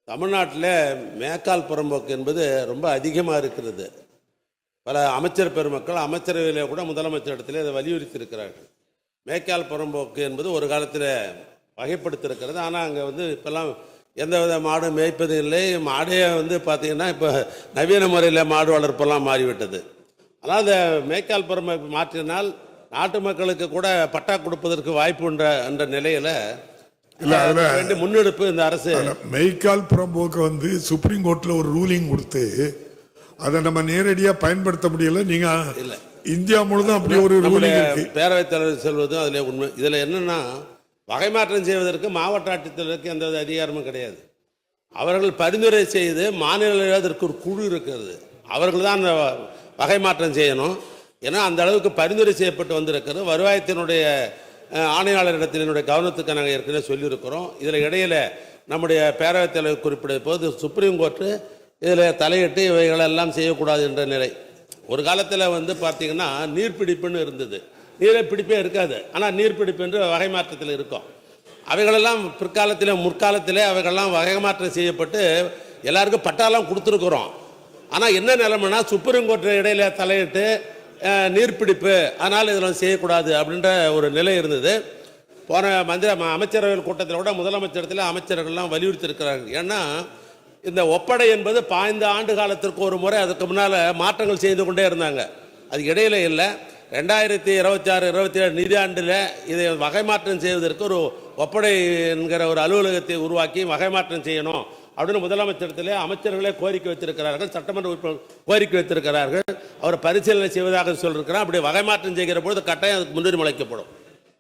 தமிழ்நாட்டில் மேக்கால் புறம்போக்கு என்பது ரொம்ப அதிகமாக இருக்கிறது. பல அமைச்சர் பெருமக்கள் அமைச்சரவையில் கூட முதலமைச்சர் இடத்துல இதை வலியுறுத்தி இருக்கிறார்கள். மேக்கால் புறம்போக்கு என்பது ஒரு காலத்தில் வகைப்படுத்திருக்கிறது. ஆனால் அங்கே இப்போல்லாம் எந்த வித மாடு மேய்ப்பது இல்லை. மாடே பார்த்திங்கன்னா இப்போ நவீன முறையில் மாடு வளர்ப்பெல்லாம் மாறிவிட்டது. ஆனால் அந்த மேக்கால் புறம்போக்கு மாற்றினால் நாட்டு மக்களுக்கு கூட பட்டா கொடுப்பதற்கு வாய்ப்பு என்ற நிலையில் முன்னெடுப்பு இந்த அரசு. மெய்க்கால் புறம்போக்கு சுப்ரீம் கோர்ட்ல ஒரு ரூலிங் கொடுத்து அதை நம்ம நேரடியா பயன்படுத்த முடியல. நீங்க இந்தியா முழுதும் அப்படி ஒரு ரூலிங் இருக்கு. பேரவைத் தலைவர் செல்வதும் அதுல உண்மை. இதுல என்னன்னா வகை மாற்றம் செய்வதற்கு மாவட்ட ஆட்சித்தலைவருக்கு எந்த அதிகாரமும் கிடையாது. அவர்கள் பரிந்துரை செய்து மாநில அதற்கு ஒரு குழு இருக்கிறது. அவர்கள் தான் அந்த வகை மாற்றம் செய்யணும். ஏன்னா அந்த அளவுக்கு பரிந்துரை செய்யப்பட்டு வந்திருக்கிறது. வருவாயத்தினுடைய ஆணையாளரிடத்தினுடைய கவனத்துக்கு நாங்கள் ஏற்கனவே சொல்லியிருக்கிறோம். இதில் இடையில நம்முடைய பேரவைத் தலைவர் குறிப்பிட்ட போது சுப்ரீம் கோர்ட்டு இதில் தலையிட்டு இவைகளெல்லாம் செய்யக்கூடாது என்ற நிலை. ஒரு காலத்தில் பார்த்தீங்கன்னா நீர்பிடிப்புன்னு இருந்தது. நீர்பிடிப்பே இருக்காது. ஆனால் நீர்பிடிப்பு என்று வகை மாற்றத்தில் இருக்கும். அவைகளெல்லாம் பிற்காலத்தில் முற்காலத்திலே அவைகளெல்லாம் வகை மாற்றம் செய்யப்பட்டு எல்லாருக்கும் பட்டாலாம் கொடுத்துருக்குறோம். ஆனால் என்ன நிலைமைனா சுப்ரீம் கோர்ட்டு இடையில தலையிட்டு நீர்பிடிப்பு அதனால் இதெல்லாம் செய்யக்கூடாது அப்படின்ற ஒரு நிலை இருந்தது. போன அமைச்சரவைகள் கூட்டத்தில் கூட முதலமைச்சரத்தில் அமைச்சர்கள்லாம் வலியுறுத்தி இருக்கிறார்கள். ஏன்னா இந்த ஒப்படை என்பது 15 ஆண்டு காலத்திற்கு ஒரு முறை அதுக்கு முன்னால் மாற்றங்கள் செய்து கொண்டே இருந்தாங்க. அது இடையில இல்லை. 2026-27 நிதியாண்டில் இதை வகை மாற்றம் செய்வதற்கு ஒரு ஒப்படை என்கிற ஒரு அலுவலகத்தை உருவாக்கி வகை மாற்றம் செய்யணும் அப்படின்னு முதலமைச்சரத்திலே அமைச்சர்களே கோரிக்கை வைத்திருக்கிறார்கள். சட்டமன்ற உறுப்பினர் கோரிக்கை வைத்திருக்கிறார்கள். அவர் பரிசீலனை செய்வதாக சொல்லியிருக்கிறார். அப்படி வகை மாற்றம் செய்கிற பொழுது கட்டாயம் அதுக்கு முன்னுரிமை அளிக்கப்படும்.